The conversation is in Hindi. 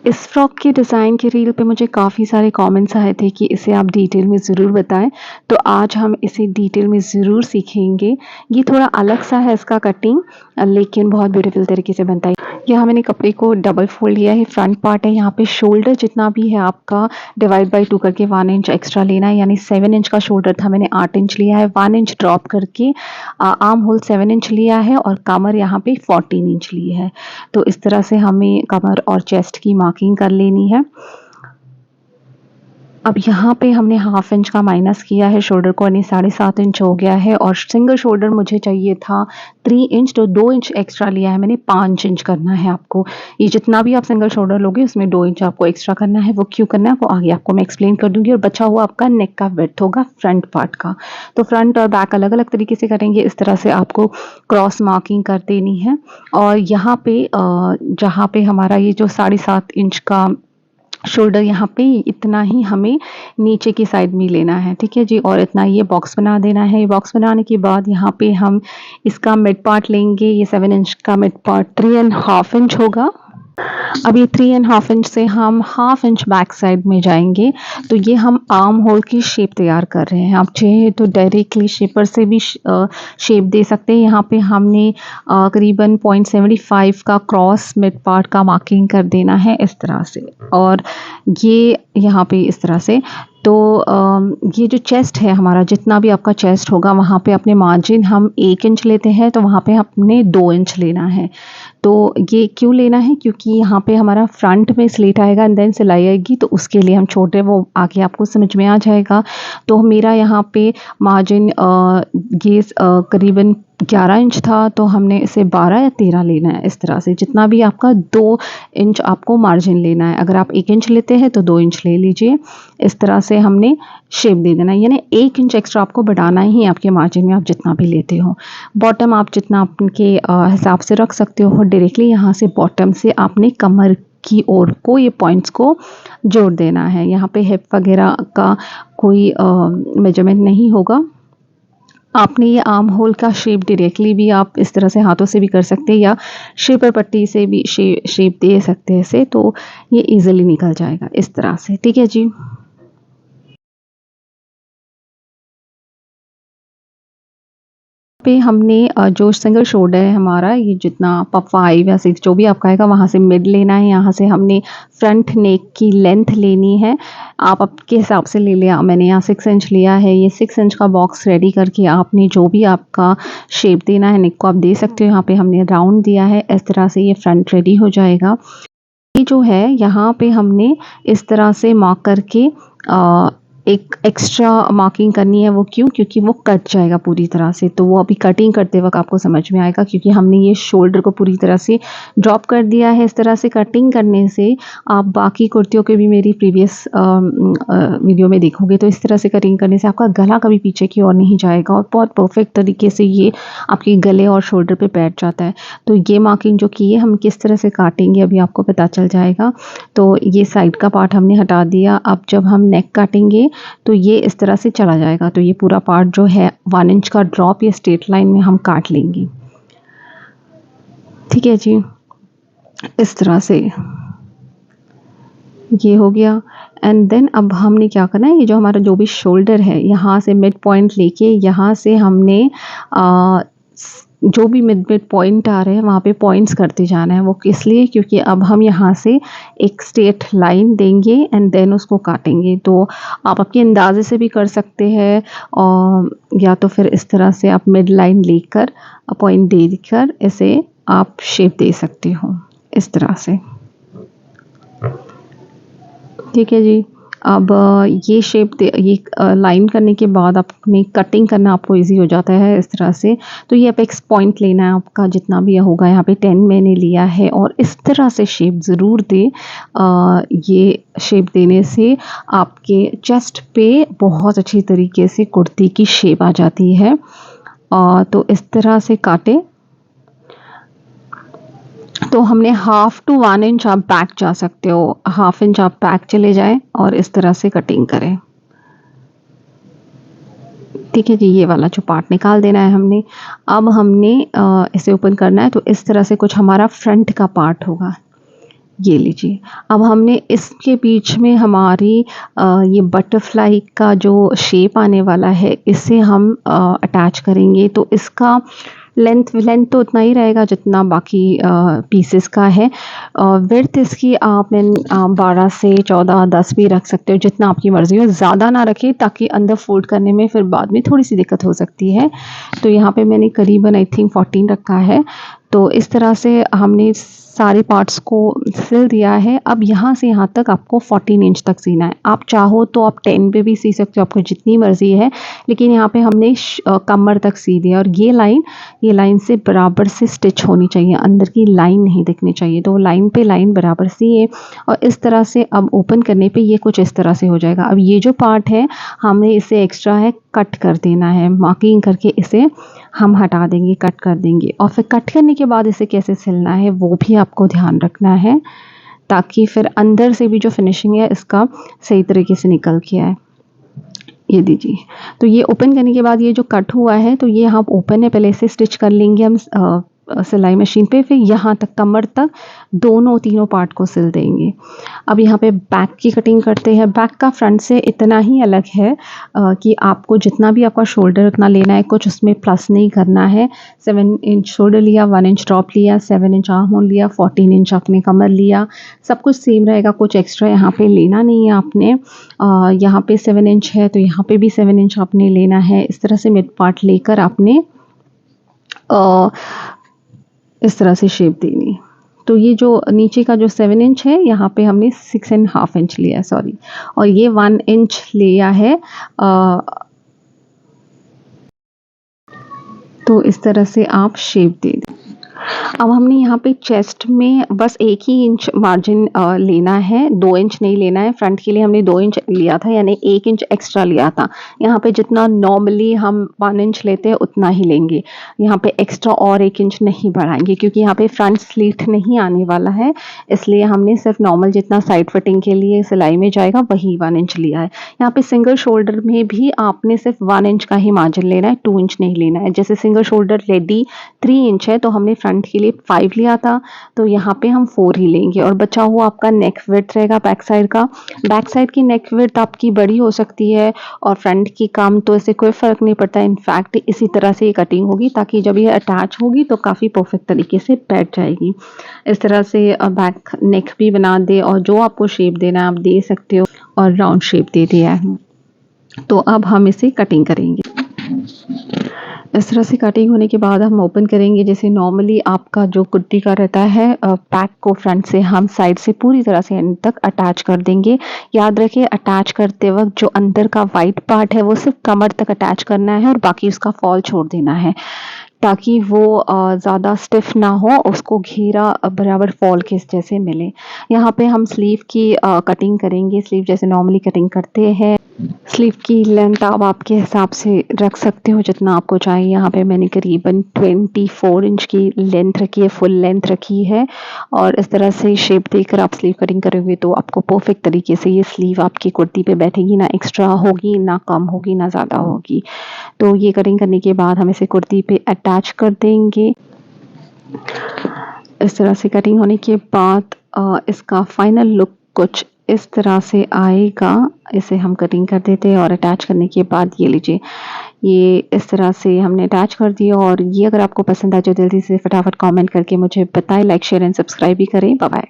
इस फ्रॉक के डिज़ाइन के रील पे मुझे काफ़ी सारे कमेंट्स आए थे कि इसे आप डिटेल में ज़रूर बताएँ। तो आज हम इसे डिटेल में ज़रूर सीखेंगे। ये थोड़ा अलग सा है इसका कटिंग, लेकिन बहुत ब्यूटीफुल तरीके से बनता है। यहाँ मैंने कपड़े को डबल फ़ोल्ड लिया है, फ्रंट पार्ट है, यहाँ पे शोल्डर जितना भी है आपका डिवाइड बाय 2 करके 1 इंच एक्स्ट्रा लेना है, यानी 7 इंच का शोल्डर था, मैंने 8 इंच लिया है, 1 इंच ड्रॉप करके आर्म होल 7 इंच लिया है और कमर यहाँ पे 14 इंच ली है। तो इस तरह से हमें कमर और चेस्ट की मार्किंग कर लेनी है। अब यहाँ पे हमने हाफ इंच का माइनस किया है शोल्डर को, यानी 7.5 इंच हो गया है और सिंगल शोल्डर मुझे चाहिए था 3 इंच, तो 2 इंच एक्स्ट्रा लिया है मैंने, 5 इंच करना है आपको। ये जितना भी आप सिंगल शोल्डर लोगे उसमें 2 इंच आपको एक्स्ट्रा करना है। वो क्यों करना है वो आगे आपको मैं एक्सप्लेन कर दूँगी। और बचा हुआ आपका नेक का विड्थ होगा फ्रंट पार्ट का। तो फ्रंट और बैक अलग-अलग तरीके से करेंगे। इस तरह से आपको क्रॉस मार्किंग कर देनी है और यहाँ पे जहाँ पे हमारा ये जो 7.5 इंच का शोल्डर, यहाँ पे इतना ही हमें नीचे की साइड में लेना है, ठीक है जी। और इतना ये बॉक्स बना देना है। ये बॉक्स बनाने के बाद यहाँ पे हम इसका मिड पार्ट लेंगे। ये 7 इंच का मिड पार्ट 3.5 इंच होगा। अब ये 3.5 इंच से हम हाफ इंच बैक साइड में जाएंगे। तो ये हम आर्म होल की शेप तैयार कर रहे हैं। आप चाहे तो डायरेक्टली शेपर से भी शेप दे सकते हैं। यहाँ पे हमने करीबन 0.75 का क्रॉस मिड पार्ट का मार्किंग कर देना है इस तरह से, और ये यहाँ पे इस तरह से। तो ये जो चेस्ट है हमारा, जितना भी आपका चेस्ट होगा वहाँ पे अपने मार्जिन हम 1 इंच लेते हैं, तो वहाँ पे हमने 2 इंच लेना है। तो ये क्यों लेना है, क्योंकि यहाँ पे हमारा फ्रंट में स्लीट आएगा एंड देन सिलाई आएगी, तो उसके लिए हम छोटे, वो आगे आपको समझ में आ जाएगा। तो मेरा यहाँ पे मार्जिन ये करीबन 11 इंच था, तो हमने इसे 12 या 13 लेना है इस तरह से। जितना भी आपका 2 इंच आपको मार्जिन लेना है। अगर आप 1 इंच लेते हैं तो 2 इंच ले लीजिए। इस तरह से हमने शेप दे देना है, यानी 1 इंच एक्स्ट्रा आपको बढ़ाना ही है आपके मार्जिन में, आप जितना भी लेते हो। बॉटम आप जितना आपके हिसाब से रख सकते हो। डायरेक्टली यहाँ से बॉटम से आपने कमर की ओर को ये पॉइंट्स को जोड़ देना है। यहाँ पे हिप वगैरह का कोई मेजरमेंट नहीं होगा। आपने ये आर्म होल का शेप डायरेक्टली भी आप इस तरह से हाथों से भी कर सकते हैं, या शेपर पट्टी से भी शेप दे सकते हैं इसे, तो ये इजीली निकल जाएगा इस तरह से, ठीक है जी। पे हमने जो सिंगल शोल्डर है हमारा, ये जितना 5 या 6 जो भी आपका आएगा, वहाँ से मिड लेना है। यहाँ से हमने फ्रंट नेक की लेंथ लेनी है, आप आपके हिसाब से ले लिया। मैंने यहाँ 6 इंच लिया है। ये 6 इंच का बॉक्स रेडी करके आपने जो भी आपका शेप देना है नेक को आप दे सकते हो। यहाँ पे हमने राउंड दिया है, इस तरह से ये फ्रंट रेडी हो जाएगा। ये जो है यहाँ पे हमने इस तरह से मार्क करके एक एक्स्ट्रा मार्किंग करनी है। वो क्यों, क्योंकि वो कट जाएगा पूरी तरह से। तो वो अभी कटिंग करते वक्त आपको समझ में आएगा, क्योंकि हमने ये शोल्डर को पूरी तरह से ड्रॉप कर दिया है। इस तरह से कटिंग करने से आप बाकी कुर्तियों के भी मेरी प्रीवियस वीडियो में देखोगे, तो इस तरह से कटिंग करने से आपका गला कभी पीछे की ओर नहीं जाएगा और बहुत परफेक्ट तरीके से ये आपके गले और शोल्डर पे बैठ जाता है। तो ये मार्किंग जो की है, हम किस तरह से काटेंगे अभी आपको पता चल जाएगा। तो ये साइड का पार्ट हमने हटा दिया। अब जब हम नेक काटेंगे तो ये इस तरह से चला जाएगा। तो ये पूरा पार्ट जो है 1 इंच का ड्रॉप ये स्ट्रेट लाइन में हम काट लेंगे, ठीक है जी। इस तरह से ये हो गया। एंड देन अब हमने क्या करना है, ये जो हमारा जो भी शोल्डर है, यहाँ से मिड पॉइंट लेके यहाँ से हमने जो भी मिड पॉइंट आ रहे हैं वहाँ पे पॉइंट्स करते जाना है। वो इसलिए क्योंकि अब हम यहाँ से एक स्ट्रेट लाइन देंगे एंड देन उसको काटेंगे। तो आप आपके अंदाजे से भी कर सकते हैं, और या तो फिर इस तरह से आप मिड लाइन लेकर पॉइंट देकर इसे आप शेप दे सकते हो इस तरह से, ठीक है जी। अब ये शेप ये लाइन करने के बाद अपनी कटिंग करना आपको इजी हो जाता है इस तरह से। तो ये अपेक्स पॉइंट लेना है आपका, जितना भी होगा। यहाँ पे 10 मैंने लिया है और इस तरह से शेप ज़रूर दे। ये शेप देने से आपके चेस्ट पे बहुत अच्छी तरीके से कुर्ती की शेप आ जाती है। तो इस तरह से काटे। तो हमने 1/2 to 1 इंच आप बैक जा सकते हो, 1/2 इंच आप बैक चले जाएं और इस तरह से कटिंग करें, ठीक है जी। ये वाला जो पार्ट निकाल देना है हमने। अब हमने इसे ओपन करना है, तो इस तरह से कुछ हमारा फ्रंट का पार्ट होगा। ये लीजिए। अब हमने इसके बीच में हमारी ये बटरफ्लाई का जो शेप आने वाला है, इसे हम अटैच करेंगे। तो इसका लेंथ तो उतना ही रहेगा जितना बाकी पीसेस का है। विड्थ इसकी आप 12 से 14, 10 भी रख सकते हो, जितना आपकी मर्ज़ी हो। ज़्यादा ना रखें ताकि अंदर फ़ोल्ड करने में फिर बाद में थोड़ी-सी दिक्कत हो सकती है। तो यहाँ पे मैंने करीबन आई थिंक 14 रखा है। तो इस तरह से हमने सारे पार्ट्स को सिल दिया है। अब यहाँ से यहाँ तक आपको 14 इंच तक सीना है। आप चाहो तो आप 10 पे भी सी सकते हो, आपको जितनी मर्ज़ी है। लेकिन यहाँ पे हमने कमर तक सी दिया, और ये लाइन से बराबर से स्टिच होनी चाहिए, अंदर की लाइन नहीं दिखनी चाहिए। तो लाइन पे लाइन बराबर सिए, और इस तरह से अब ओपन करने पे ये कुछ इस तरह से हो जाएगा। अब ये जो पार्ट है, हमने इसे एक्स्ट्रा है कट कर देना है, मार्किंग करके इसे हम हटा देंगे, कट कर देंगे। और फिर कट करने के बाद इसे कैसे सिलना है वो भी आपको ध्यान रखना है, ताकि फिर अंदर से भी जो फिनिशिंग है इसका सही तरीके से निकल के आए। ये दीजिए। तो ये ओपन करने के बाद ये जो कट हुआ है, तो ये हम ओपन है, पहले इसे स्टिच कर लेंगे हम सिलाई मशीन पे, फिर यहाँ तक कमर तक तीनों पार्ट को सिल देंगे। अब यहाँ पे बैक की कटिंग करते हैं। बैक का फ्रंट से इतना ही अलग है कि आपको जितना भी आपका शोल्डर उतना लेना है, कुछ उसमें प्लस नहीं करना है। 7 इंच शोल्डर लिया, 1 इंच टॉप लिया, 7 इंच आर्म होल लिया, 14 इंच आपने कमर लिया। सब कुछ सेम रहेगा, कुछ एक्स्ट्रा यहाँ पे लेना नहीं है आपने। यहाँ पे 7 इंच है तो यहाँ पे भी 7 इंच आपने लेना है। इस तरह से मिड पार्ट लेकर आपने इस तरह से शेप देनी। तो ये जो नीचे का जो 7 इंच है, यहाँ पे हमने 6.5 इंच लिया है, सॉरी, और ये 1 इंच लिया है। तो इस तरह से आप शेप दे दें। अब हमने यहाँ पे चेस्ट में बस 1 ही इंच मार्जिन लेना है, 2 इंच नहीं लेना है। फ्रंट के लिए हमने 2 इंच लिया था, यानी 1 इंच एक्स्ट्रा लिया था। यहाँ पे जितना नॉर्मली हम 1 इंच लेते हैं उतना ही लेंगे। यहाँ पे एक्स्ट्रा और 1 इंच नहीं बढ़ाएंगे, क्योंकि यहाँ पे फ्रंट स्लीट नहीं आने वाला है, इसलिए हमने सिर्फ नॉर्मल जितना साइड फिटिंग के लिए सिलाई में जाएगा वही 1 इंच लिया है। यहाँ पे सिंगल शोल्डर में भी आपने सिर्फ 1 इंच का ही मार्जिन लेना है, 2 इंच नहीं लेना है। जैसे सिंगल शोल्डर रेडी 3 इंच है, तो हमने फ्रंट के लिए 5 लिया था, तो यहाँ पे हम 4 ही लेंगे। और बचा हुआ आपका नेक विड्थ रहेगा बैक साइड का। बैक साइड की नेक विड्थ आपकी बड़ी हो सकती है और फ्रंट की कम, तो इससे कोई फ़र्क नहीं पड़ता। इनफैक्ट इसी तरह से ये कटिंग होगी, ताकि जब ये अटैच होगी तो काफ़ी परफेक्ट तरीके से बैठ जाएगी। इस तरह से बैक नेक भी बना दे, और जो आपको शेप देना है आप दे सकते हो, और राउंड शेप दे दिया है। तो अब हम इसे कटिंग करेंगे। इस तरह से कटिंग होने के बाद हम ओपन करेंगे। जैसे नॉर्मली आपका जो कुर्ती का रहता है, बैक को फ्रंट से हम साइड से पूरी तरह से एंड तक अटैच कर देंगे। याद रखिए, अटैच करते वक्त जो अंदर का वाइट पार्ट है वो सिर्फ कमर तक अटैच करना है, और बाकी उसका फॉल छोड़ देना है, ताकि वो ज़्यादा स्टिफ ना हो, उसको घेरा बराबर फॉल के जैसे मिले। यहाँ पे हम स्लीव की कटिंग करेंगे, स्लीव जैसे नॉर्मली कटिंग करते हैं। स्लीव की लेंथ आप आपके हिसाब से रख सकते हो जितना आपको चाहिए। यहाँ पे मैंने करीबन 24 इंच की लेंथ रखी है, फुल लेंथ रखी है, और इस तरह से शेप देकर आप स्लीव कटिंग करोगे तो आपको परफेक्ट तरीके से ये स्लीव आपकी कुर्ती पे बैठेगी, ना एक्स्ट्रा होगी, ना कम होगी, ना ज़्यादा होगी। तो ये कटिंग करने के बाद हम इसे कुर्ती पे अटैच कर देंगे। इस तरह से कटिंग होने के बाद इसका फाइनल लुक कुछ इस तरह से आएगा। इसे हम कटिंग कर देते हैं, और अटैच करने के बाद ये लीजिए, ये इस तरह से हमने अटैच कर दिया। और ये अगर आपको पसंद आ जाए जल्दी से फटाफट कमेंट करके मुझे बताएं, लाइक शेयर एंड सब्सक्राइब भी करें। Bye bye.